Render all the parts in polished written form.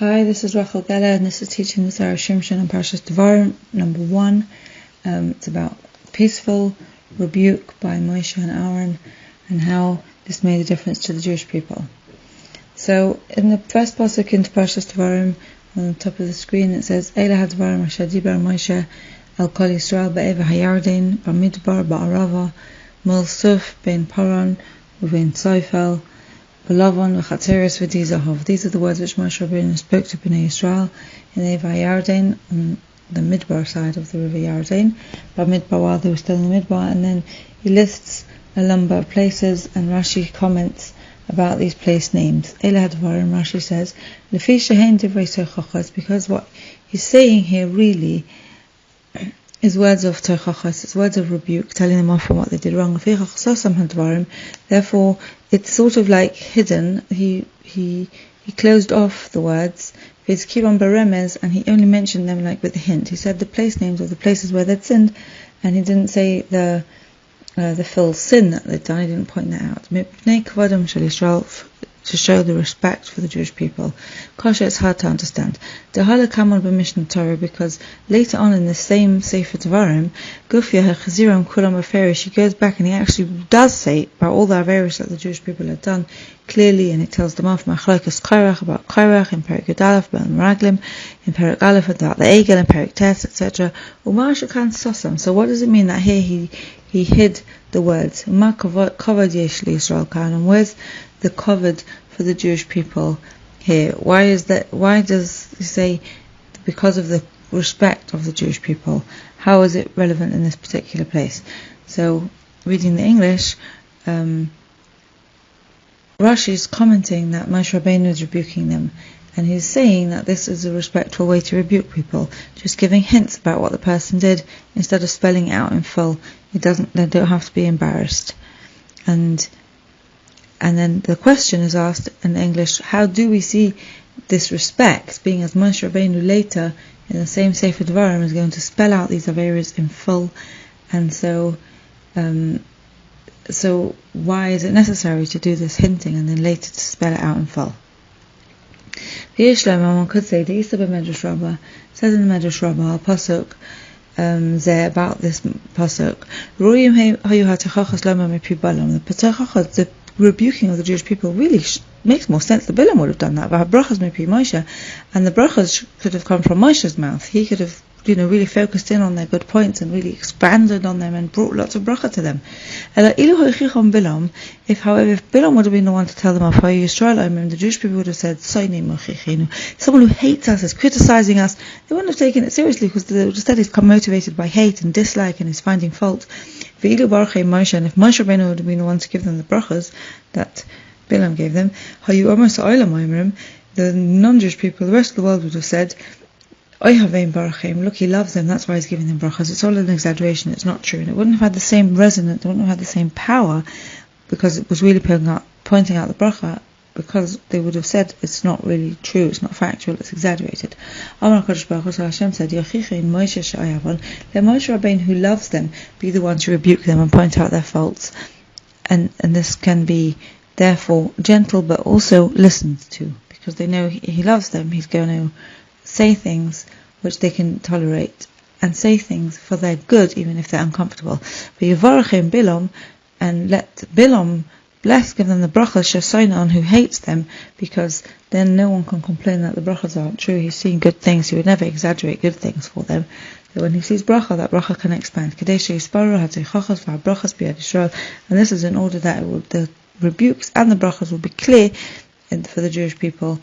Hi, this is Rochel and this is teaching the Zera Shimshon on Parshas Devarim, number 1. It's about peaceful rebuke by Moshe and Aharon and how this made a difference to the Jewish people. So, in the first pasuk into Parshas Devarim, on the top of the screen, it says, Eila ha-Devarim asher dibar Moshe al kol Yisrael be'eva hayarden b'midbar ba'arava mol suf ben paran u'ben Sefer Belovon v'chatzeres v'dizahov. These are the words which Moshe Rabbeinu spoke to Bnei Yisrael in the River Yarden, on the Midbar side of the River Yarden, by Midbar while they were still in the Midbar, and then he lists a number of places, and Rashi comments about these place names. Eila ha-Devarim, Rashi says, Lefi shehein divrei tochachos, because what he's saying here really is words of tochachos, it's words of rebuke, telling them off for what they did wrong. Therefore, it's sort of like hidden. He closed off the words. He's kiron beremes, and he only mentioned them like with a hint. He said the place names of the places where they'd sinned, and he didn't say the full sin that they'd done. He didn't point that out. To show the respect for the Jewish people. Kasha, it's hard to understand. Dehala kamon b'mishnah Torah, because later on in the same Sefer Devarim, Gufya ha'chaziram kulam aferish, he goes back and he actually does say about all the averish that the Jewish people had done clearly, and it tells them off machlokas kairach, about kairach in Perek Yudalef, about Meraglim in Perek Aleph, about the Egel in Perek Tes, etc. Umar shakan sosam. So what does it mean that here he hid the words? Umar kavod yesh li Yisrael kan, and where's the covered for the Jewish people here? Why is that? Why does he say because of the respect of the Jewish people? How is it relevant in this particular place? So, reading the English, Rashi is commenting that Moshe Rabbeinu is rebuking them, and he's saying that this is a respectful way to rebuke people, just giving hints about what the person did instead of spelling it out in full. They don't have to be embarrassed. And then the question is asked in English, how do we see this respect, being as Moshe Rabbeinu later in the same Sefer Devarim is going to spell out these averas in full, and so why is it necessary to do this hinting and then later to spell it out in full? One could say the Isa b'Medrash Rabbah says in the Medrash Rabbah pasuk there about this pasuk, the rebuking of the Jewish people really makes more sense. The Bilam would have done that. And the brachas could have come from Moshe's mouth. He could have, really focused in on their good points and really expanded on them and brought lots of bracha to them. If Bilam would have been the one to tell them off, the Jewish people would have said, someone who hates us is criticizing us. They wouldn't have taken it seriously, because they would have said he's motivated by hate and dislike and is finding fault. And if Moshe Rabbeinu would have been the one to give them the brachas that Bilam gave them, the non-Jewish people, the rest of the world would have said, look, he loves them, that's why he's giving them brachas. It's all an exaggeration, it's not true. And it wouldn't have had the same resonance, it wouldn't have had the same power, because it was really pointing out the bracha, because they would have said it's not really true, it's not factual, it's exaggerated. Hashem said, let Moshe Rabbeinu, who loves them, be the one to rebuke them and point out their faults. And this can be therefore gentle but also listened to, because they know he loves them. He's going to say things which they can tolerate, and say things for their good even if they're uncomfortable. But Yivarachim Bilam, and let Bilam give them the brachas Shasoinon, who hates them, because then no one can complain that the brachas aren't true. He's seeing good things, he would never exaggerate good things for them. So when he sees bracha, that bracha can expand. And this is in order that the rebukes and the brachas will be clear for the Jewish people.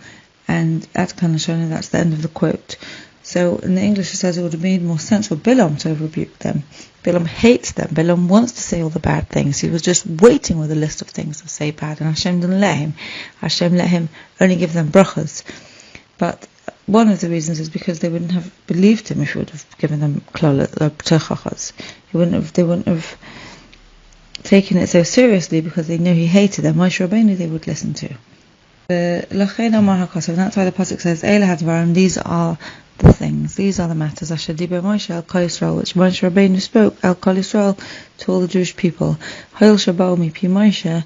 And at Kanashona, that's the end of the quote. So in the English it says it would have made more sense for Bilam to have rebuked them. Bilam hates them. Bilam wants to say all the bad things. He was just waiting with a list of things to say bad, and Hashem didn't let him. Hashem let him only give them brachas. But one of the reasons is because they wouldn't have believed him if he would have given them tochachas. They wouldn't have taken it so seriously, because they knew he hated them. Moshe Rabbeinu they would listen to. And that's why the pasuk says, Eila ha-Devarim, these are the things, these are the matters, asher dibar Moshe al kol Yisrael, which Moshe Rabbeinu spoke al kol Yisrael, to all the Jewish people. Hoil shabao mipi Moshe,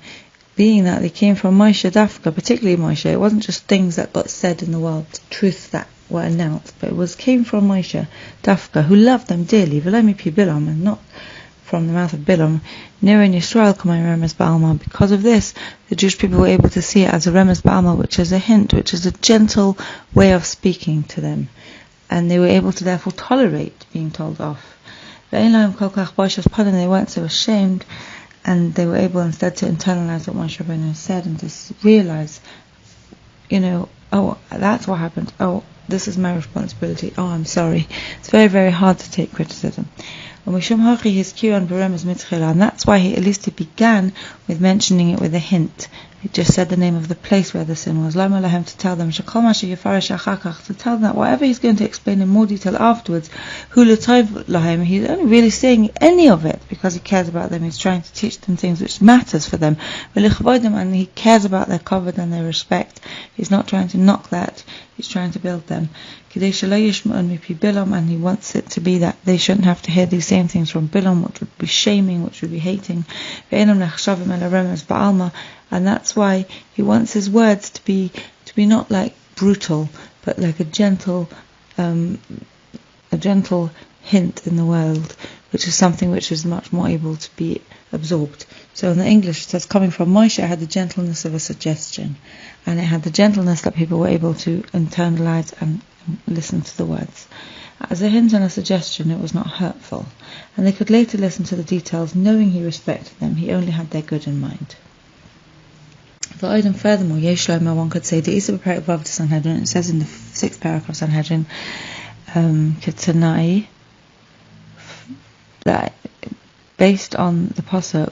being that they came from Moshe Dafka, particularly Moshe, it wasn't just things that got said in the world, truths that were announced, but it came from Moshe Dafka, who loved them dearly, V'lo mipi Bilam, and not from the mouth of Bilam. Nira in Yisrael kamay remes ba'alma. Because of this, the Jewish people were able to see it as a remes ba'alma, which is a hint, which is a gentle way of speaking to them, and they were able to therefore tolerate being told off. They weren't so ashamed, and they were able instead to internalize what Moshe Rabbeinu said and to realize, oh, that's what happened. Oh, this is my responsibility. Oh, I'm sorry. It's very, very hard to take criticism. And that's why he began with mentioning it with a hint. He just said the name of the place where the sin was. To tell them that whatever he's going to explain in more detail afterwards, he's only really saying any of it because he cares about them. He's trying to teach them things which matters for them. And he cares about their covet and their respect. He's not trying to knock that. He's trying to build them. And he wants it to be that they shouldn't have to hear these same things from Bilam, which would be shaming, which would be hating. And that's why he wants his words to be not like brutal, but like a gentle hint in the world, which is something which is much more able to be absorbed. So in the English it says, coming from Moshe, it had the gentleness of a suggestion, and it had the gentleness that people were able to internalize and listen to the words. As a hint and a suggestion, it was not hurtful, and they could later listen to the details, knowing he respected them. He only had their good in mind. Furthermore, one could say, it says in the 6th paragraph of Sanhedrin, Ketanai, that based on the pasuk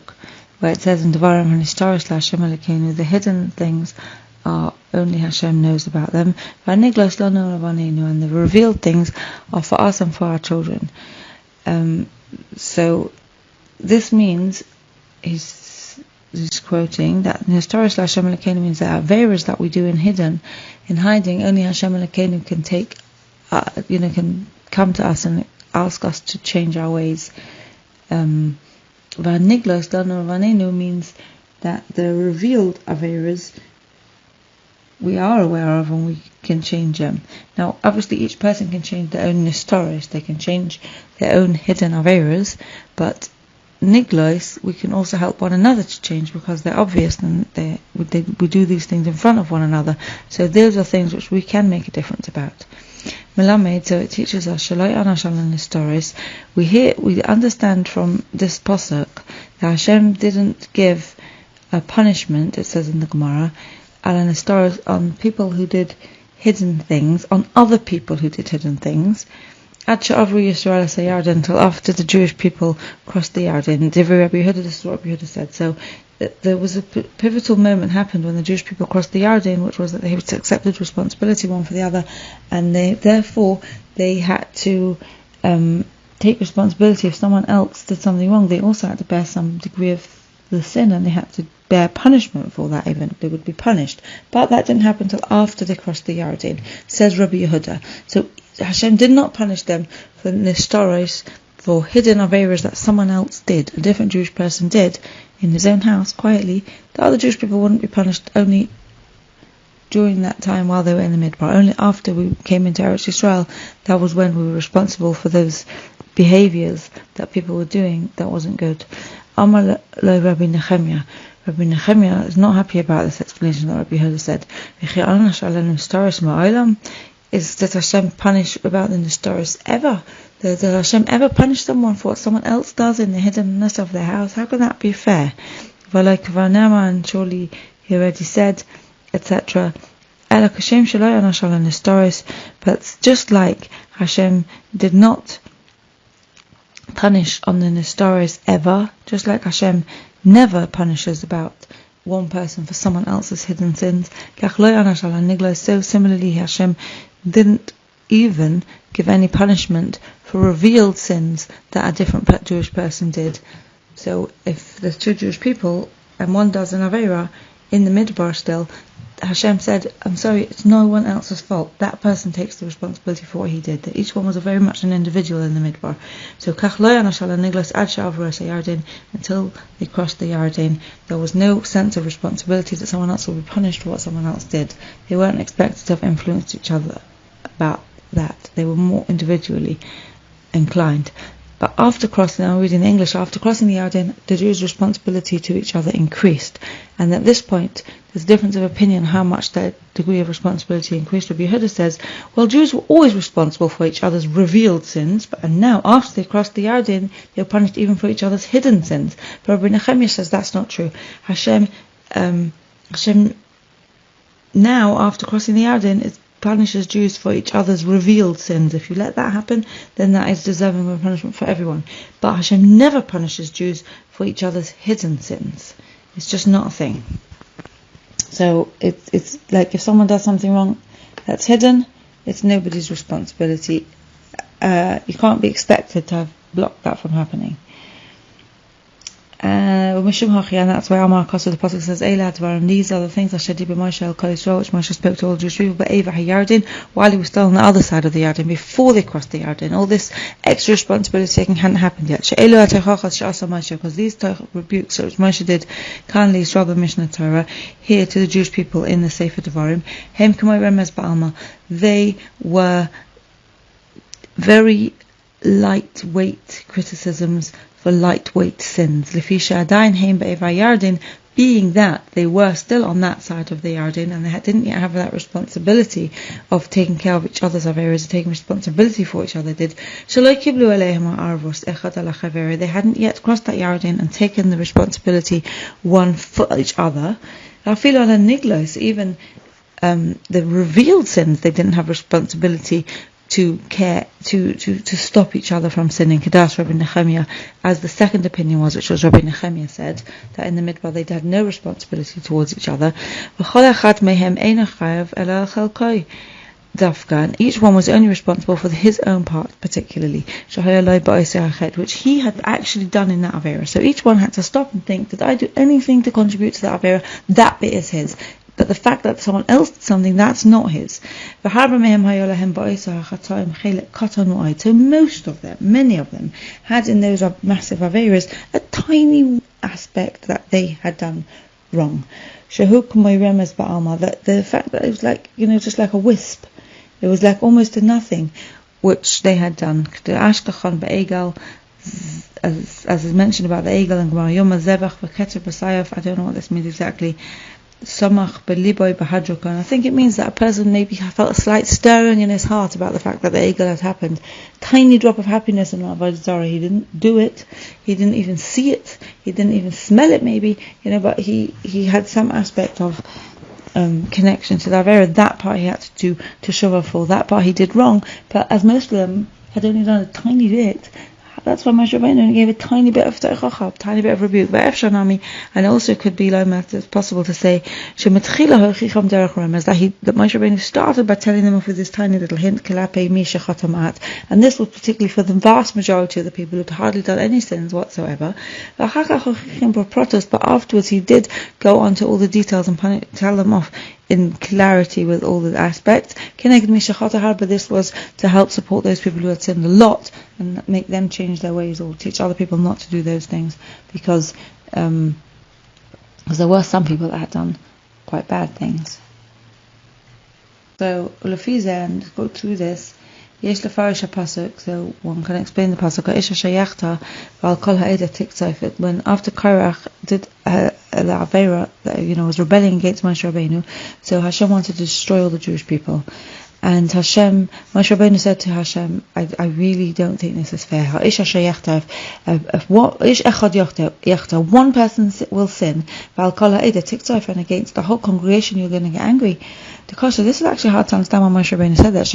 where it says in Devarim, the hidden things are only Hashem knows about them, and the revealed things are for us and for our children. So this means he's quoting that Historis Hashem Elokeinu means that Averas that we do in hiding, only Hashem Elokeinu can take, can come to us and ask us to change our ways. V'haniglos danu vanenu means that the revealed Averas we are aware of and we can change them. Now, obviously, each person can change their own Historis, they can change their own hidden Averas, but Niglos, we can also help one another to change because they're obvious and we do these things in front of one another. So those are things which we can make a difference about. Melamed, so it teaches us Shalai Anashal and Historis. We understand from this pasuk that Hashem didn't give a punishment, it says in the Gemara, on people who did hidden things, on other people who did hidden things, until after the Jewish people crossed the Yarden. This is what Rabbi Yehuda said. So there was a pivotal moment happened when the Jewish people crossed the Yarden, which was that they accepted responsibility one for the other, and they had to take responsibility. If someone else did something wrong, they also had to bear some degree of the sin, and they had to bear punishment for that. Even they would be punished, but that didn't happen until after they crossed the Yarden, says Rabbi Yehuda. So Hashem did not punish them for Nistoros, for hidden Averas that someone else did, a different Jewish person did in his own house quietly. The other Jewish people wouldn't be punished only during that time while they were in the Midbar. Only after we came into Eretz Yisrael, that was when we were responsible for those behaviors that people were doing that wasn't good. Amar lo Rabbi Nehemiah. Rabbi Nehemiah is not happy about this explanation that Rabbi Yehuda said. Is that Hashem punish about the Nistoros ever? Did Hashem ever punish someone for what someone else does in the hiddenness of their house? How can that be fair? And surely he already said, etc. But just like Hashem did not punish on the Nistoros ever, just like Hashem never punishes about one person for someone else's hidden sins, so similarly Hashem didn't even give any punishment for revealed sins that a different Jewish person did. So if there's two Jewish people and one does an Avera, in the Midbar still, Hashem said, I'm sorry, it's no one else's fault. That person takes the responsibility for what he did. That each one was very much an individual in the Midbar. So until they crossed the Yarden, there was no sense of responsibility that someone else would be punished for what someone else did. They weren't expected to have influenced each other about that. They were more individually inclined. But after crossing, I'm reading in English, after crossing the Yarden, the Jews' responsibility to each other increased. And at this point, there's a difference of opinion how much their degree of responsibility increased. Rabbi Yehuda says, well, Jews were always responsible for each other's revealed sins, and now, after they crossed the Yarden, they were punished even for each other's hidden sins. But Rabbi Nehemiah says that's not true. Hashem now, after crossing the Yarden, punishes Jews for each other's revealed sins. If you let that happen, then that is deserving of punishment for everyone. But Hashem never punishes Jews for each other's hidden sins. It's just not a thing. So it's like if someone does something wrong that's hidden, it's nobody's responsibility. You can't be expected to have blocked that from happening. And that's why Amar Kosa, the Pasuk says, Devarim, these are the things which Moshe spoke to all Jewish people, but while he was still on the other side of the Yarden, before they crossed the Yarden, all this extra responsibility taking hadn't happened yet. Because these rebukes which Moshe did kindly Rabbi Mishnah Torah here to the Jewish people in the Sefer Devarim, they were very lightweight criticisms for lightweight sins. Being that they were still on that side of the Yarden and they didn't yet have that responsibility of taking care of each other's averos, taking responsibility for what each other did. They hadn't yet crossed that Yarden and taken the responsibility one for each other. Even the revealed sins, they didn't have responsibility to care, to stop each other from sinning. Kedas Rabbi Nehemiah, as the second opinion was, which was Rabbi Nehemiah said, that in the Midbar they had no responsibility towards each other. And each one was only responsible for his own part particularly, which he had actually done in that Avera. So each one had to stop and think, did I do anything to contribute to that Avera? That bit is his. But the fact that someone else did something, that's not his. So most of them, many of them, had in those massive Averas a tiny aspect that they had done wrong. That the fact that it was like, just like a wisp. It was like almost a nothing, which they had done. As is mentioned about the Egel and Gemara, Yom HaZevach v'Ketzer b'Sayaf, I don't know what this means exactly. Samach b'liboy b'hadrokan. I think it means that a person maybe felt a slight stirring in his heart about the fact that the Egel had happened. Tiny drop of happiness in D'var Torah. He didn't do it. He didn't even see it. He didn't even smell it maybe. But he had some aspect of connection to the Avera. That part he had to shuvah for. That part he did wrong. But as most of them had only done a tiny bit, that's why Moshe Rabbeinu gave a tiny bit of Teichachab, tiny bit of rebuke. But and also could be like it's possible to say that Moshe Rabbeinu started by telling them off with this tiny little hint, and this was particularly for the vast majority of the people who had hardly done any sins whatsoever. But afterwards he did go on to all the details and tell them off in clarity with all the aspects. But this was to help support those people who had sinned a lot and make them change their ways or teach other people not to do those things, because there were some people that had done quite bad things. So Ulafiza, and go through this, Yesh lefarish pasuk, so one can explain the pasuk. When after Korach did the Avera, was rebelling against Moshe Rabbeinu, so Hashem wanted to destroy all the Jewish people. And Moshe Rabbeinu said to Hashem, I really don't think this is fair. If one person will sin, and against the whole congregation you're going to get angry. This is actually hard to understand why Moshe Rabbeinu said that.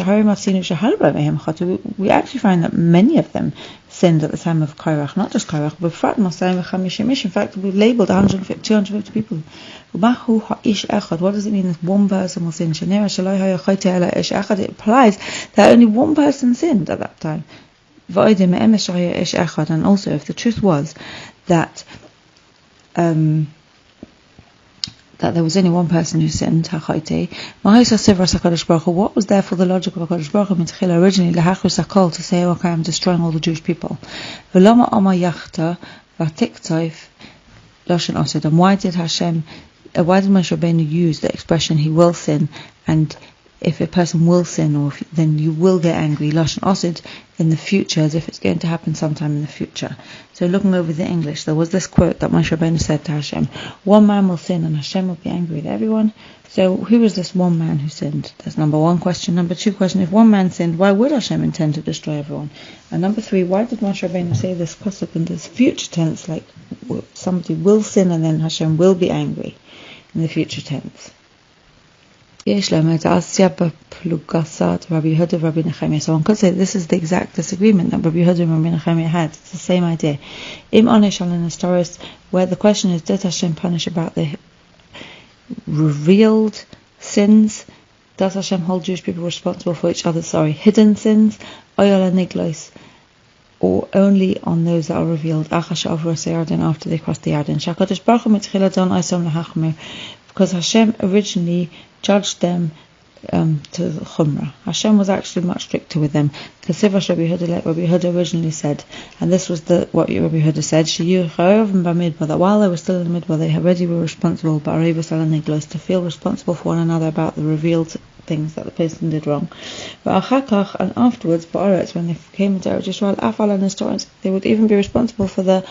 We actually find that many of them sinned at the time of Korach, not just Korach, but in fact we labelled 250 people. What does it mean that one person will sin? It implies that only one person sinned at that time. And also, if the truth was that that there was only one person who sinned, what was therefore the logic of HaKadosh Baruch Hu originally, to say, okay, I'm destroying all the Jewish people? And why did Moshe Rabbeinu use the expression, he will sin, and if a person will sin, then you will get angry, Lashon Osid, in the future, as if it's going to happen sometime in the future. So looking over the English, there was this quote that Moshe Rabbeinu said to Hashem, one man will sin and Hashem will be angry with everyone. So who was this one man who sinned? That's number one question. Number two question, if one man sinned, why would Hashem intend to destroy everyone? And number three, why did Moshe Rabbeinu say this pasuk in this future tense, like somebody will sin and then Hashem will be angry in the future tense? So one could say this is the exact disagreement that Rabbi Yehuda and Rabbi Nechemiah had. It's the same idea. Where the question is, did Hashem punish about the revealed sins? Does Hashem hold Jewish people responsible for each other's hidden sins? Or only on those that are revealed after they cross the Yarden? Because Hashem originally judged them to Chumrah. Hashem was actually much stricter with them. Because Rabbi Yehuda originally said, and this was what Rabbi Yehuda said, that while they were still in the midbar, they already were responsible, to feel responsible for one another about the revealed things that the person did wrong. And afterwards, when they came into Eretz Yisrael, they would even be responsible for the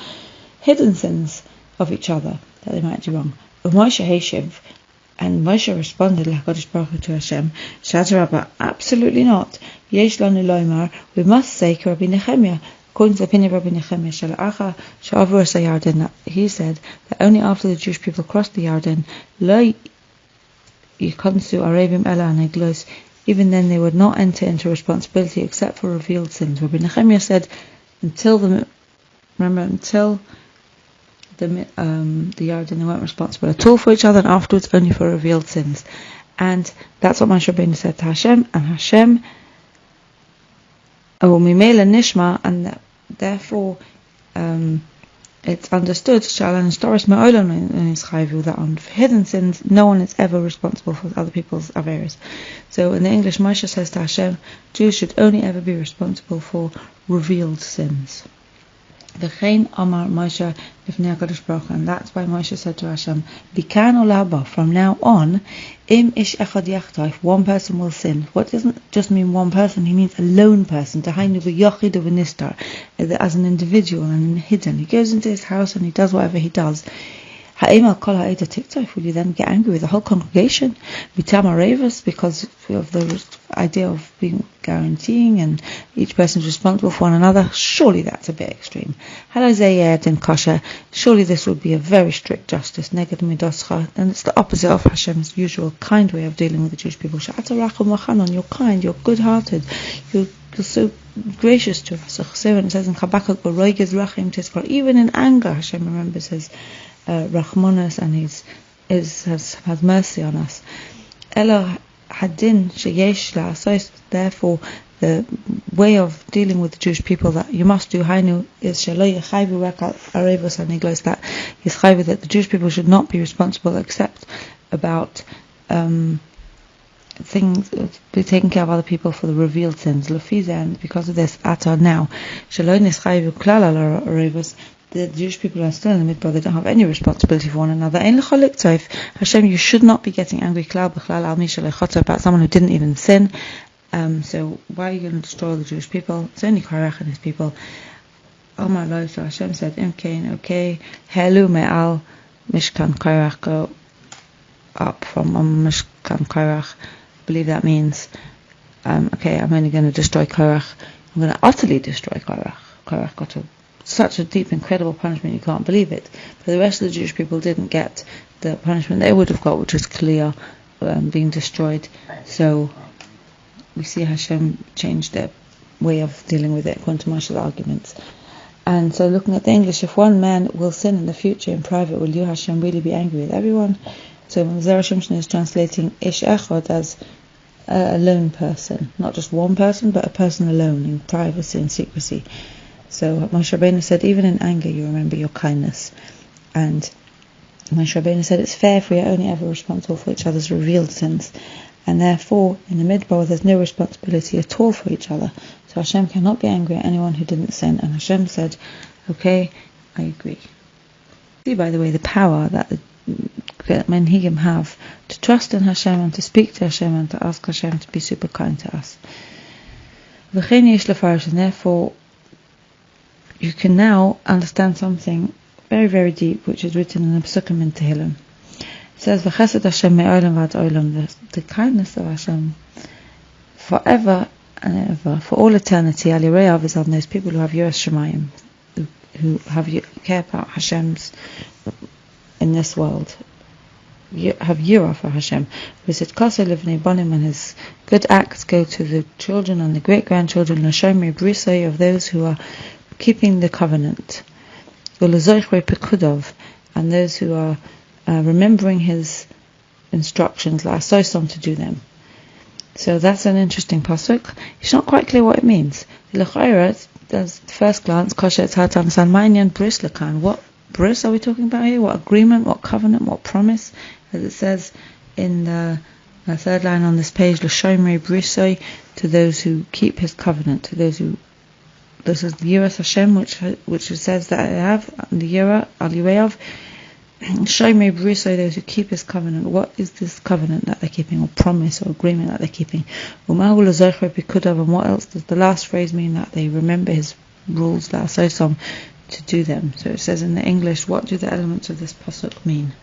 hidden sins of each other that they might do wrong. And Moshe responded like HaKadosh Baruch Hu to Hashem, Shadarabba, absolutely not. Yesh lanu loymar, we must say, Rabbi Nechemiah, according to the opinion of Rabbi Nechemiah, that he said that only after the Jewish people crossed the Yarden, even then they would not enter into responsibility except for revealed sins. Rabbi Nechemiah said, until the Yarden, they weren't responsible at all for each other, and afterwards only for revealed sins. And that's what Moshe Rabbeinu said to Hashem, and Hashem nishma, and therefore it's understood that on hidden sins no one is ever responsible for other people's averos. So in the English, Moshe says to Hashem, Jews should only ever be responsible for revealed sins. V'chein Amar Moshe Lifnei HaKadosh Baruch Hu, and that's why Moshe said to Hashem, Bikan olaba, from now on, Im ish echad yachta, if one person will sin. What doesn't just mean one person, he means a lone person, Tahainu v'yochid v'nistar, as an individual and hidden. He goes into his house and he does whatever he does. Ha'im al kol ha'eda tiktof, will you then get angry with the whole congregation? B'tam arevus, because of the idea of being guaranteeing and each person is responsible for one another. Surely that's a bit extreme. Surely this would be a very strict justice. Neged midoscha, and it's the opposite of Hashem's usual kind way of dealing with the Jewish people. You're kind, you're good-hearted, you're so gracious to us. And it says in Habakkuk, even in anger, Hashem remembers his Rachmanas and has mercy on us. Elo hadin sheyesh la'asos, therefore the way of dealing with the Jewish people that you must do hainu is shelo yechayvu rak arevos haniglos, that is chayvu, that the Jewish people should not be responsible except about things, be taking care of other people for the revealed sins. Lefize, and because of this, ata now shelo nischayvu klal al arevos, the Jewish people are still in the midbar, they don't have any responsibility for one another. Hashem, you should not be getting angry about someone who didn't even sin. So why are you going to destroy the Jewish people? It's only Korach and his people. Oh my Lord, so Hashem said, okay, Helu me'al Mishkan Korach, go up from Mishkan Korach. I believe that means, okay, I'm only going to destroy Korach. I'm going to utterly destroy Korach. Korach got such a deep, incredible punishment, you can't believe it. But the rest of the Jewish people didn't get the punishment they would have got, which was clear, being destroyed. So we see Hashem changed their way of dealing with it according to Moshe's arguments. And so looking at the English, if one man will sin in the future in private, will you, Hashem, really be angry with everyone? So Zera Shimshon is translating Ish Echad as a lone person, not just one person, but a person alone in privacy and secrecy. So Moshe Rabbeinu said, even in anger you remember your kindness. And Moshe Rabbeinu said it's fair if we are only ever responsible for each other's revealed sins, and therefore in the midbar there's no responsibility at all for each other. So Hashem cannot be angry at anyone who didn't sin. And Hashem said, okay, I agree. See, by the way, the power that the Menhigim have to trust in Hashem and to speak to Hashem and to ask Hashem to be super kind to us. And therefore you can now understand something very, very deep, which is written in the Psukim in Tehillim. It says, "V'chesed Hashem me'olam v'ad olam," the kindness of Hashem forever and ever, for all eternity. Al Yireav is on those people who have Yiras Shemayim, who care about Hashem's in this world, have Yirah for Hashem. Visit Koso Livnei Bonim, and his good acts go to the children and the great grandchildren, L'Shomrei Brisoi, of those who are keeping the covenant. U'Lezoichrei Pekudov, and those who are remembering his instructions, La'asosom, to do them. So that's an interesting pasuk. It's not quite clear what it means. L'Chayra, at first glance, Kosher, it's hard to understand. Ma'inyan Bris Lakan, what bris are we talking about here? What agreement, what covenant, what promise? As it says in the third line on this page, L'Shomrei Brisoi, to those who keep his covenant, to those who, this is the Yiras Hashem, which it says that I have, the Yirah, Al Yireav, Shomrei Brisoi, those who keep his covenant. What is this covenant that they're keeping, or promise, or agreement that they're keeping? U'mahu L'Zoichrei Pekudov, and what else does the last phrase mean? That they remember his rules, La'asosom, to do them. So it says in the English, what do the elements of this pasuk mean?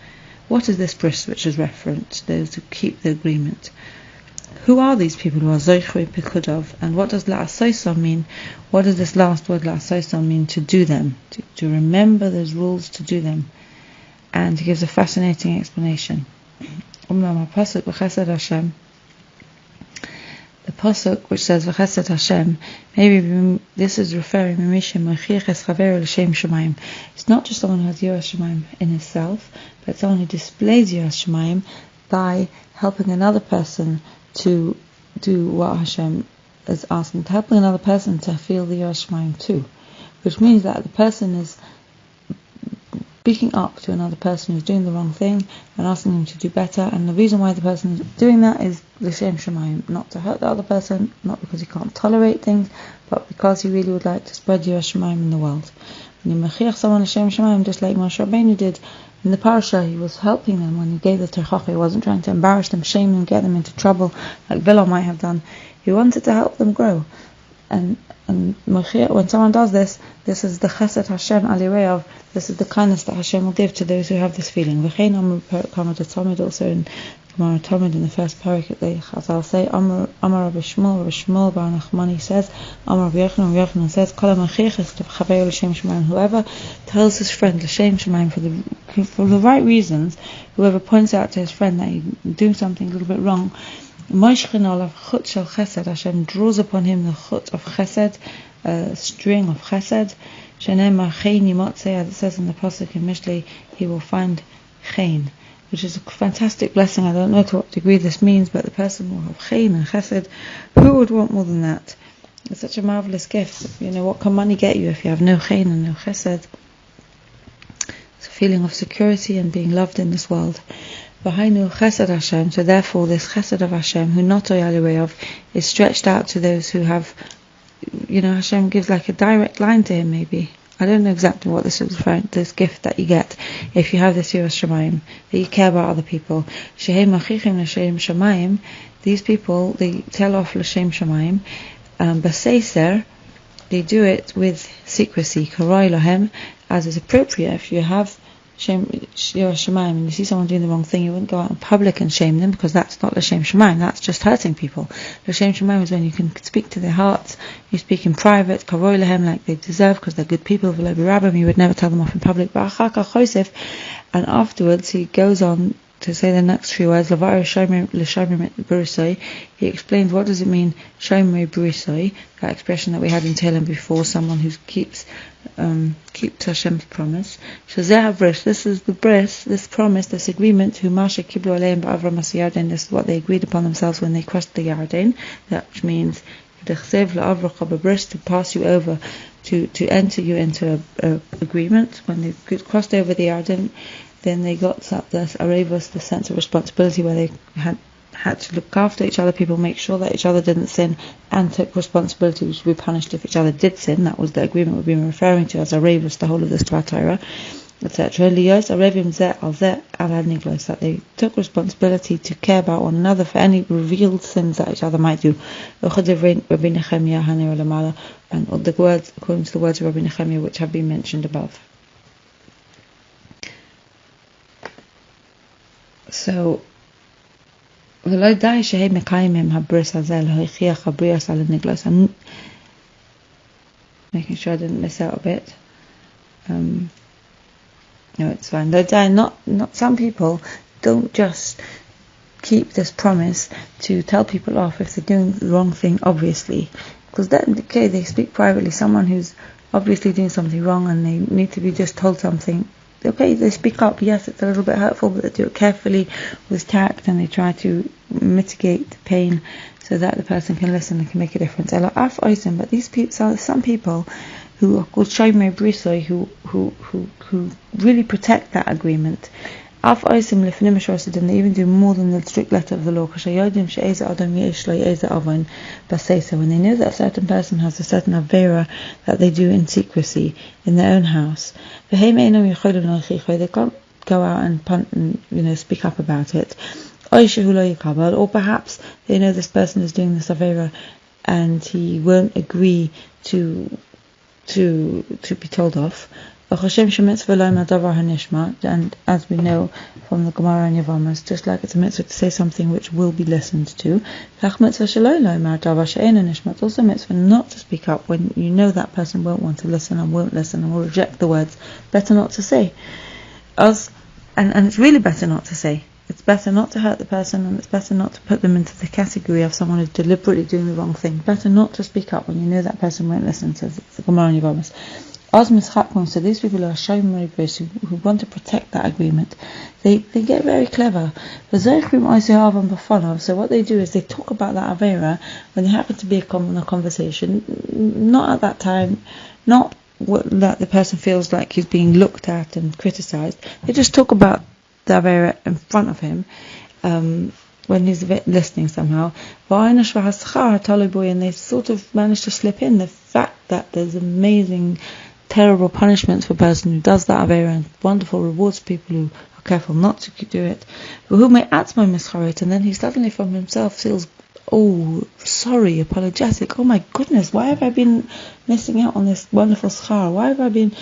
What is this bris which is referenced? Those who keep the agreement. Who are these people who are Zoichrei Pekudov? And what does La'asosom mean? What does this last word La'asosom mean? To do them, to remember those rules, to do them. And he gives a fascinating explanation. Umlam HaPasuk V'chesed Hashem, the pasuk which says V'chesed Hashem, maybe this is referring to L'Shem Shemayim. It's not just someone who has Yiras Shemayim in himself, but someone who displays Yiras Shemayim by helping another person to do what Hashem is asking, to helping another person to feel the Yiras Shemayim too, which means that the person is speaking up to another person who's doing the wrong thing and asking them to do better. And the reason why the person is doing that is L'Shem Shemayim, not to hurt the other person, not because he can't tolerate things, but because he really would like to spread Yiras Shemayim in the world. When you mechiach someone L'Shem Shemayim, just like Moshe Rabbeinu did in the parasha, he was helping them when he gave the Terchach. He wasn't trying to embarrass them, shame them, get them into trouble like Bilam might have done. He wanted to help them grow. And when someone does this, this is the Chesed Hashem Al Yireav. This is the kindness that Hashem will give to those who have this feeling. V'chein Amar Kamad Tamid, also in Gemara Tamid in the first parak, they Chazal say Amar Rabbi Shmuel Bar Nachmani says, Amar Rabbi Yochanan says, Kol HaMachiches L'Chaveru L'Shem Shemayim, whoever tells his friend L'Shem Shemayim for the right reasons, whoever points out to his friend that he's doing something a little bit wrong, Moshchin Olav Chut Shel Chesed, Hashem draws upon him the Chut of Chesed, a string of Chesed. Shenemar Chein Yimotzei, as it says in the pasuk in Mishlei, he will find Chein, which is a fantastic blessing. I don't know to what degree this means, but the person will have Chein and Chesed. Who would want more than that? It's such a marvelous gift. You know, what can money get you if you have no Chein and no Chesed? It's a feeling of security and being loved in this world. V'hainu Chesed Hashem, so therefore this Chesed of Hashem, who not of, is stretched out to those who have, you know, Hashem gives like a direct line to him maybe. I don't know exactly what this is referring to, this gift that you get if you have this Yiras Shemayim, that you care about other people. Shehem Machichim L'Shem Shemayim, these people, they tell off L'Shem Shemayim, B'Seiser, they do it with secrecy, Karoi Lohem, as is appropriate. If you have Yiras Shemayim and you see someone doing the wrong thing, you wouldn't go out in public and shame them, because that's not L'Shem Shemayim, that's just hurting people. L'Shem Shemayim is when you can speak to their hearts, you speak in private, Karoi Lahem, like they deserve, because they're good people. V'lo b'rabim, you would never tell them off in public. And afterwards he goes on to say the next few words, L'Shomrei Brisoi. He explains what does it mean, Shomrei Brisoi, that expression that we had in Tehillim before, someone who keeps Hashem's promise. Zera Bris, this is the bris, this promise, this agreement, who Moshe Kiblu Aleim Ba'avram Yarden, this is what they agreed upon themselves when they crossed the Yarden, which means to pass you over, to enter you into a agreement. When they crossed over the Yarden, then they got this arevus, the sense of responsibility, where they had to look after each other, people make sure that each other didn't sin, and took responsibility, which would be punished if each other did sin. That was the agreement we've been referring to as arevus, the whole of this D'var Torah, etc. That they took responsibility to care about one another for any revealed sins that each other might do. And the words, according to the words of Rabbi Nehemiah, which have been mentioned above. So, making sure I didn't miss out a bit. No, it's fine. Not some people don't just keep this promise to tell people off if they're doing the wrong thing, obviously. Because then, okay, they speak privately, someone who's obviously doing something wrong and they need to be just told something. Okay, they speak up. Yes, it's a little bit hurtful, but they do it carefully with tact, and they try to mitigate the pain so that the person can listen and can make a difference. But these people, some people who are called Shomer Brisoi, who really protect that agreement. They even do more than the strict letter of the law. When they know that a certain person has a certain avera that they do in secrecy in their own house, they can't go out and punt and speak up about it. Or perhaps they know this person is doing this avera and he won't agree to be told off. And as we know from the Gemara and Yavamas, just like it's a mitzvah to say something which will be listened to, it's also a mitzvah not to speak up when you know that person won't want to listen and won't listen and will reject the words. Better not to say. And it's really better not to say. It's better not to hurt the person, and it's better not to put them into the category of someone who's deliberately doing the wrong thing. Better not to speak up when you know that person won't listen, says the Gemara and Yavamas. So these people are Shomer Bris who want to protect that agreement. They get very clever. So what they do is they talk about that avera when they happen to be in a conversation, not at that time, not that the person feels like he's being looked at and criticized. They just talk about the avera in front of him when he's listening somehow. And they sort of manage to slip in the fact that there's amazing terrible punishments for a person who does that avera and wonderful rewards for people who are careful not to do it. But who may atzma mischaret, and then he suddenly from himself feels, oh, sorry, apologetic. Oh my goodness, why have I been missing out on this wonderful schar? Why have I been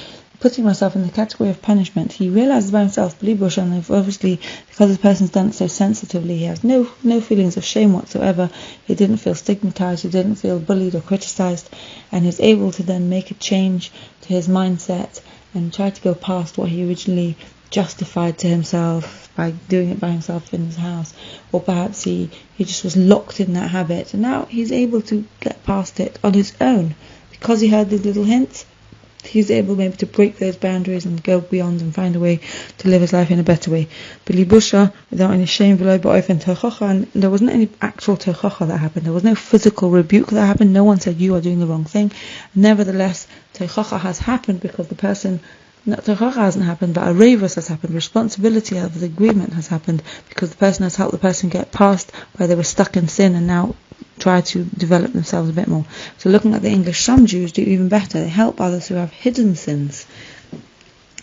putting myself in the category of punishment? He realizes by himself, and obviously because the person's done it so sensitively, he has no feelings of shame whatsoever. He didn't feel stigmatized, he didn't feel bullied or criticized, and he's able to then make a change to his mindset and try to go past what he originally justified to himself by doing it by himself in his house. Or perhaps he just was locked in that habit, and now he's able to get past it on his own because he heard these little hints. He's able maybe to break those boundaries and go beyond and find a way to live his life in a better way. Without any shame, and there wasn't any actual tochacha that happened. There was no physical rebuke that happened. No one said you are doing the wrong thing. Nevertheless, tochacha has happened because the person, not tochacha hasn't happened, but a revus has happened. Responsibility of the agreement has happened because the person has helped the person get past where they were stuck in sin and now try to develop themselves a bit more. So looking at the English, some Jews do even better. They help others who have hidden sins.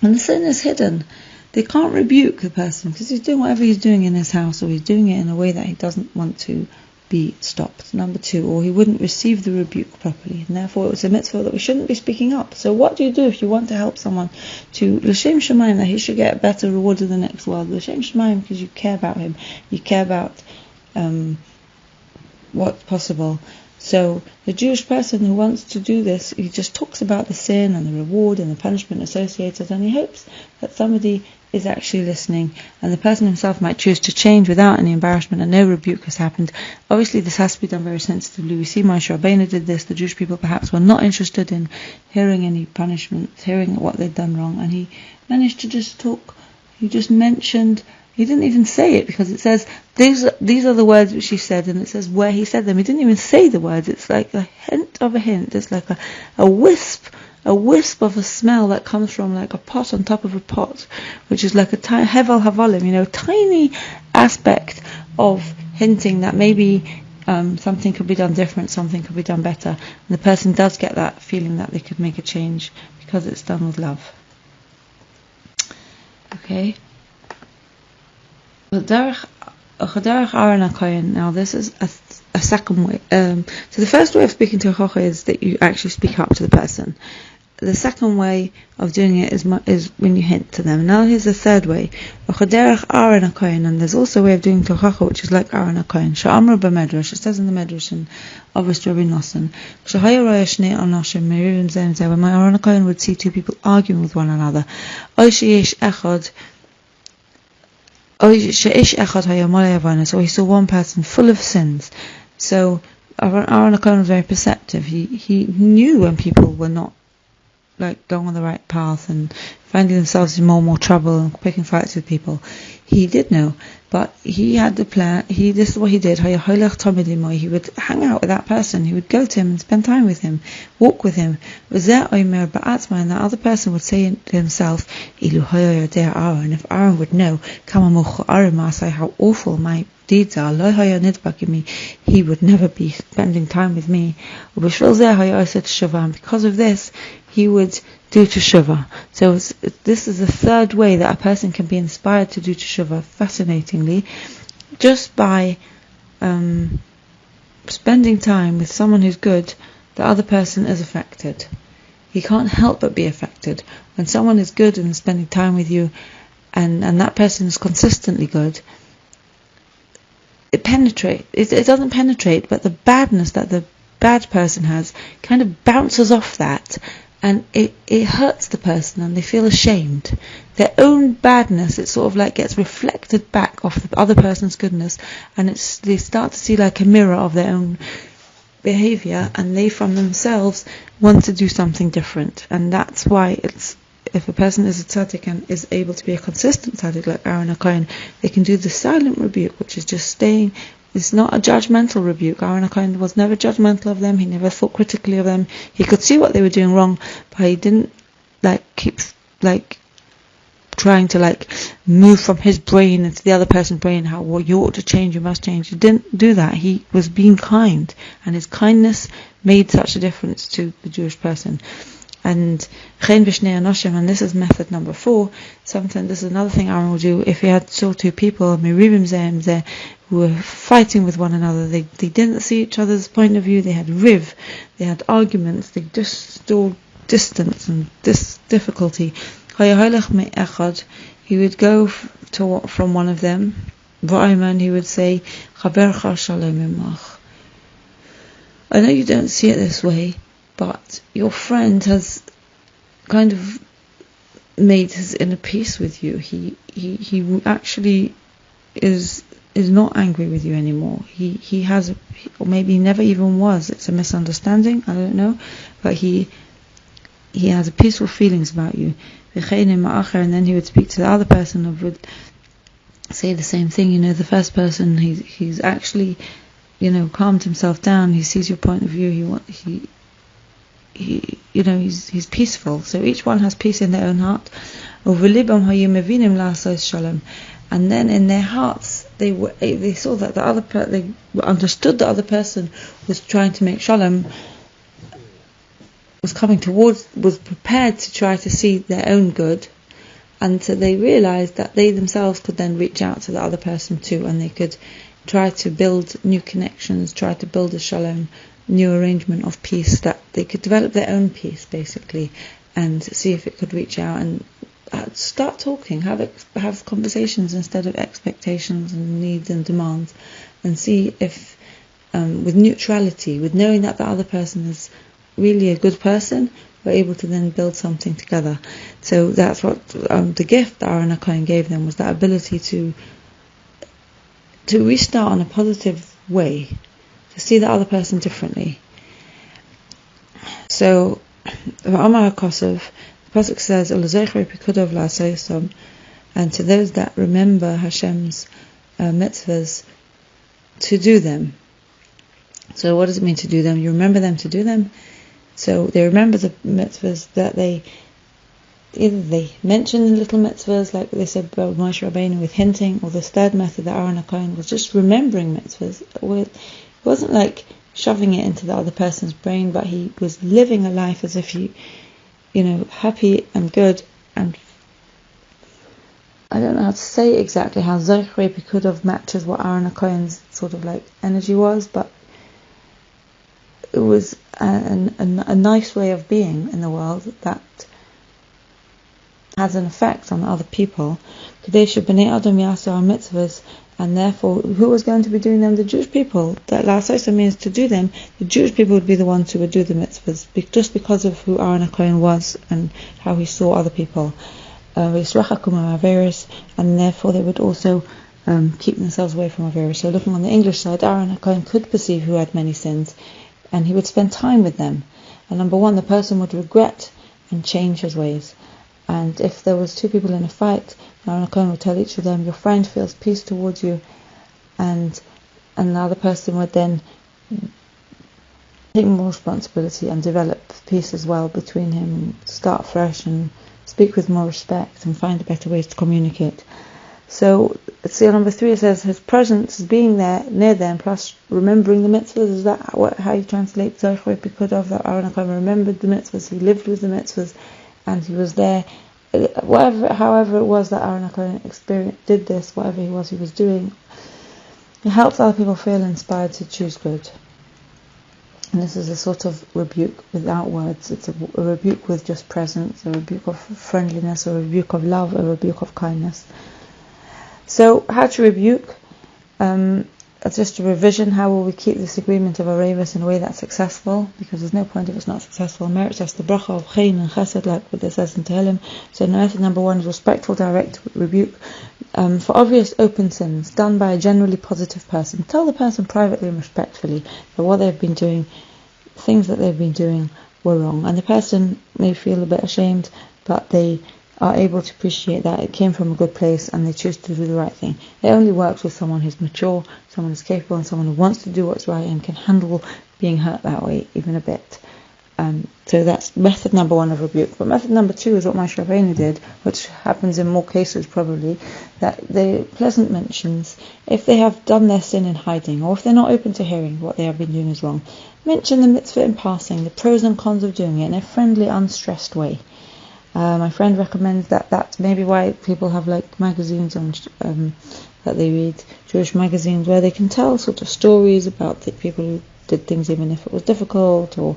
And the sin is hidden. They can't rebuke the person because he's doing whatever he's doing in his house, or he's doing it in a way that he doesn't want to be stopped. Number two, or he wouldn't receive the rebuke properly. And therefore it's a mitzvah that we shouldn't be speaking up. So what do you do if you want to help someone to l'shem shamayim, that he should get a better reward in the next world? L'shem shamayim, because you care about him. You care about what's possible. So the Jewish person who wants to do this, he just talks about the sin and the reward and the punishment associated, and he hopes that somebody is actually listening, and the person himself might choose to change without any embarrassment, and no rebuke has happened. Obviously this has to be done very sensitively. We see Moshe Rabbeinu did this. The Jewish people perhaps were not interested in hearing any punishments, hearing what they'd done wrong, and he managed to just talk. He just mentioned, he didn't even say it because it says these are the words which he said, and it says where he said them. He didn't even say the words. It's like a hint of a hint. It's like a wisp a wisp of a smell that comes from like a pot on top of a pot, which is like a hevel havolim, tiny aspect of hinting that maybe something could be done different, something could be done better, and the person does get that feeling that they could make a change because it's done with love. Okay. Now this is a second way. So the first way of speaking to a chocha is that you actually speak up to the person. The second way of doing it is when you hint to them. Now here's the third way. And there's also a way of doing to a chocha which is like Aharon HaKohen. Sha'amru b'medrash. It says in the medrash in Avos Rabbi Nosson. When my Aharon HaKohen would see two people arguing with one another, or he saw one person full of sins. So Aharon HaKohen was very perceptive. He knew when people were not like going on the right path and finding themselves in more and more trouble and picking fights with people. He did know, but he had the plan. This is what he did. He would hang out with that person. He would go to him and spend time with him, walk with him. And that other person would say to himself, if Aharon would know how awful my deeds are, he would never be spending time with me. And because of this, he would do teshuvah. So this is the third way that a person can be inspired to do teshuvah, fascinatingly, just by spending time with someone who's good. The other person is affected. He can't help but be affected. When someone is good and spending time with you, and that person is consistently good, it doesn't penetrate, but the badness that the bad person has kind of bounces off that, and it hurts the person, and they feel ashamed. Their own badness, it sort of like gets reflected back off the other person's goodness, and they start to see like a mirror of their own behavior, and they from themselves want to do something different. And that's why if a person is a tzaddik and is able to be a consistent tzaddik like Aharon HaKohen, they can do the silent rebuke, which is just staying. It's not a judgmental rebuke. Aharon HaKohen was never judgmental of them. He never thought critically of them. He could see what they were doing wrong, but he didn't keep trying to move from his brain into the other person's brain. You ought to change, you must change. He didn't do that. He was being kind, and his kindness made such a difference to the Jewish person. And this is method number 4. Sometimes this is another thing Aaron will do. If he saw two people who were fighting with one another, they didn't see each other's point of view, they had they had arguments, they just saw distance and difficulty. He would go from one of them, and he would say, I know you don't see it this way, but your friend has kind of made his inner peace with you. He actually is not angry with you anymore. He has, or maybe he never even was. It's a misunderstanding. I don't know, but he has peaceful feelings about you. And then he would speak to the other person and would say the same thing. The first person, he's actually, calmed himself down. He sees your point of view. He's peaceful. So each one has peace in their own heart. And then in their hearts, they saw that they understood the other person was trying to make shalom, was prepared to try to see their own good, and so they realized that they themselves could then reach out to the other person too, and they could try to build new connections, try to build a shalom, new arrangement of peace, that they could develop their own peace basically, and see if it could reach out and start talking, have conversations instead of expectations and needs and demands, and see if with neutrality, with knowing that the other person is really a good person, we're able to then build something together. So that's what the gift that Aharon HaKohen gave them, was that ability to restart on a positive way, to see the other person differently. So Amar HaKosov, the pasuk says, and to those that remember Hashem's mitzvahs, to do them. So what does it mean to do them? You remember them to do them. So they remember the mitzvahs that either they mention the little mitzvahs, like they said about Moshe Rabbeinu with hinting, or this third method that Aharon HaKohen was just remembering mitzvahs. It wasn't like shoving it into the other person's brain, but he was living a life as if he, happy and good, and I don't know how to say exactly how Zera Shimshon could have matches what Aharon HaKohen's sort of like energy was, but it was a nice way of being in the world that has an effect on other people. Kadesh b'nei Adam yaseh mitzvahs, and therefore, who was going to be doing them? The Jewish people. That la'asosa means to do them. The Jewish people would be the ones who would do the mitzvahs, just because of who Aharon HaKohen was and how he saw other people. And therefore they would also keep themselves away from Averis. So looking on the English side, Aharon HaKohen could perceive who had many sins, and he would spend time with them. And number one, the person would regret and change his ways. And if there was two people in a fight, Aharon HaKohen would tell each of them, your friend feels peace towards you, and the other person would then take more responsibility and develop peace as well between him, and start fresh and speak with more respect and find better ways to communicate. So, seal number 3, it says his presence, being there near them, plus remembering the mitzvahs. Is that how you translate Zera Shimshon? Because of that, Aharon HaKohen remembered the mitzvahs, he lived with the mitzvahs, and he was there. However it was that Aharon HaKohen did this, whatever he was doing, it helps other people feel inspired to choose good. And this is a sort of rebuke without words. It's a rebuke with just presence, a rebuke of friendliness, a rebuke of love, a rebuke of kindness. So, how to rebuke? Just a revision. How will we keep this agreement of Arevis in a way that's successful? Because there's no point if it's not successful. Merit just the bracha of Chen and Chesed, like what it says in Tehillim. So, method number 1 is respectful, direct rebuke for obvious open sins done by a generally positive person. Tell the person privately and respectfully that what they've been doing, things that they've been doing, were wrong, and the person may feel a bit ashamed, but they are able to appreciate that it came from a good place and they choose to do the right thing. It only works with someone who's mature, someone who's capable, and someone who wants to do what's right and can handle being hurt that way even a bit. So that's method number 1 of rebuke. But method number 2 is what Moshe Rabbeinu did, which happens in more cases probably, that the pleasant mentions, if they have done their sin in hiding, or if they're not open to hearing what they have been doing is wrong, mention the mitzvah in passing, the pros and cons of doing it in a friendly, unstressed way. My friend recommends that that's maybe why people have like magazines on that they read, Jewish magazines, where they can tell sort of stories about the people who did things even if it was difficult, or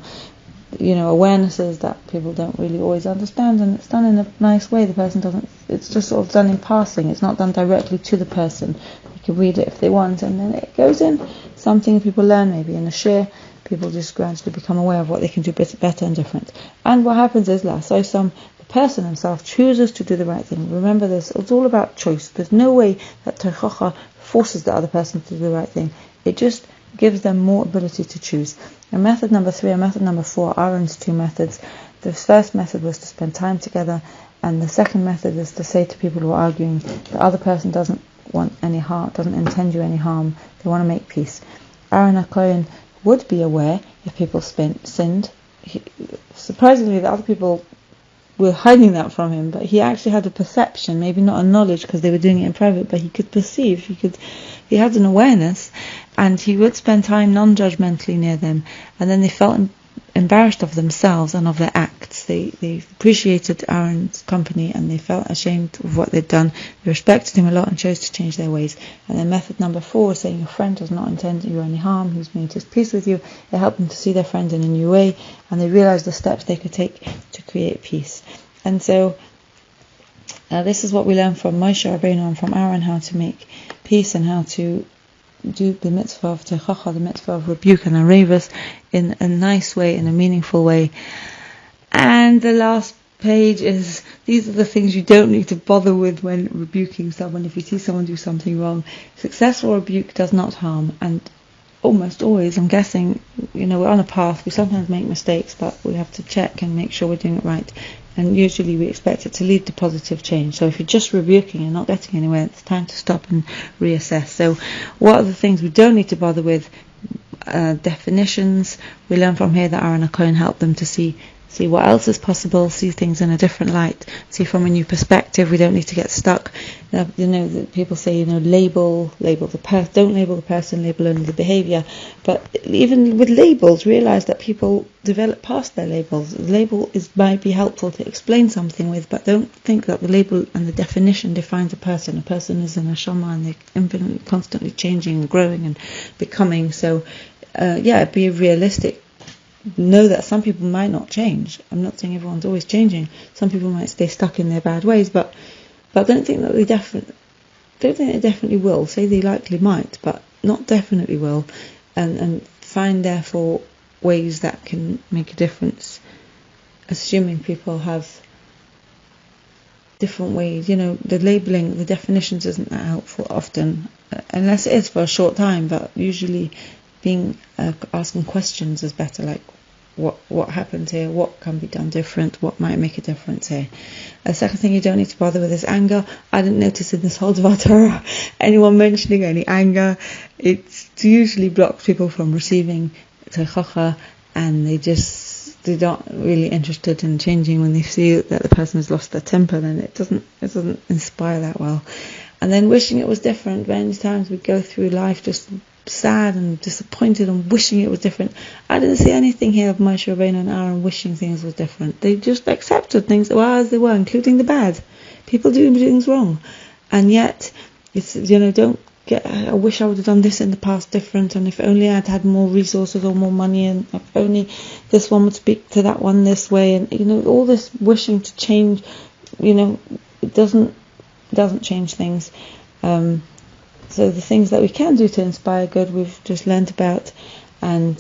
awarenesses that people don't really always understand, and it's done in a nice way. The person doesn't, it's just sort of done in passing, it's not done directly to the person. You can read it if they want, and then it goes in something people learn maybe in a share. People just gradually become aware of what they can do better and different. And what happens is the person himself chooses to do the right thing. Remember this, it's all about choice. There's no way that Torah forces the other person to do the right thing. It just gives them more ability to choose. And method number 3 and method number 4 are Aaron's 2 methods. The first method was to spend time together, and the second method is to say to people who are arguing, the other person doesn't want any harm, doesn't intend you any harm, they want to make peace. Aharon HaKohen would be aware if people sinned. Surprisingly, the other people were hiding that from him, but he actually had a perception, maybe not a knowledge because they were doing it in private, but he could perceive, he had an awareness, and he would spend time non-judgmentally near them, and then they felt embarrassed of themselves and of their acts. They appreciated Aaron's company, and they felt ashamed of what they'd done. They respected him a lot and chose to change their ways. And then method number 4 is saying your friend does not intend you any harm, he's made his peace with you. It helped them to see their friend in a new way, and they realized the steps they could take to create peace. And so this is what we learn from Moshe Rabbeinu and from Aharon, how to make peace and how to do the mitzvah of Techacha, the mitzvah of rebuke and Arevus, in a nice way, in a meaningful way. And the last page is, these are the things you don't need to bother with when rebuking someone. If you see someone do something wrong, successful rebuke does not harm, and almost always, I'm guessing, we're on a path, we sometimes make mistakes, but we have to check and make sure we're doing it right. And usually we expect it to lead to positive change. So if you're just rebuking and not getting anywhere, it's time to stop and reassess. So what are the things we don't need to bother with definitions. We learn from here that Aaron and Cohen help them to see what else is possible, see things in a different light, see from a new perspective. We don't need to get stuck. That people say, label the person, don't label the person, label only the behavior. But even with labels, realize that people develop past their labels. The label might be helpful to explain something with, but don't think that the label and the definition defines a person. A person is an neshama, and they're infinitely, constantly changing and growing and becoming. So, be realistic. Know that some people might not change. I'm not saying everyone's always changing. Some people might stay stuck in their bad ways, but don't think that they definitely will. Say they likely might, but not definitely will. And find therefore ways that can make a difference. Assuming people have different ways, the labeling, the definitions isn't that helpful often, unless it is for a short time. But usually, asking questions is better, like what happened here, what can be done different, what might make a difference here. The second thing you don't need to bother with is anger. I didn't notice in this whole D'var Torah anyone mentioning any anger. It usually blocks people from receiving teichacha, and they're not really interested in changing. When they see that the person has lost their temper, then it doesn't inspire that well. And then wishing it was different. Many times we go through life just sad and disappointed and wishing it was different. I didn't see anything here of Moshe and Aharon wishing things was different. They just accepted things as they were, including the bad. People do things wrong, and yet it's don't get. I wish I would have done this in the past different, and if only I'd had more resources or more money, and if only this one would speak to that one this way, and all this wishing to change, it doesn't change things. So the things that we can do to inspire good, we've just learned about, and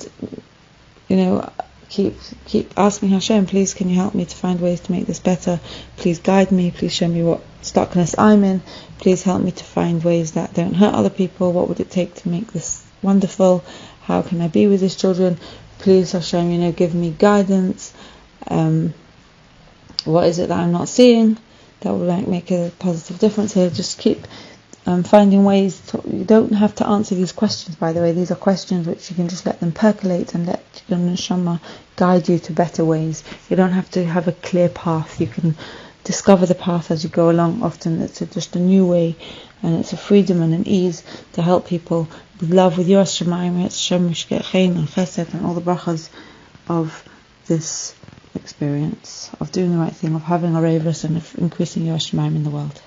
keep asking Hashem, please, can you help me to find ways to make this better? Please guide me. Please show me what stuckness I'm in. Please help me to find ways that don't hurt other people. What would it take to make this wonderful? How can I be with these children? Please, Hashem, give me guidance. What is it that I'm not seeing that will make a positive difference here? Just keep finding ways. You don't have to answer these questions, by the way. These are questions which you can just let them percolate and let your neshama guide you to better ways. You don't have to have a clear path. You can discover the path as you go along. Often it's just a new way, and it's a freedom and an ease to help people with love, with your Shemayim, Hashem, Shkechein, and Chesed, and all the brachas of this experience of doing the right thing, of having a reivus, and of increasing your Shemayim in the world.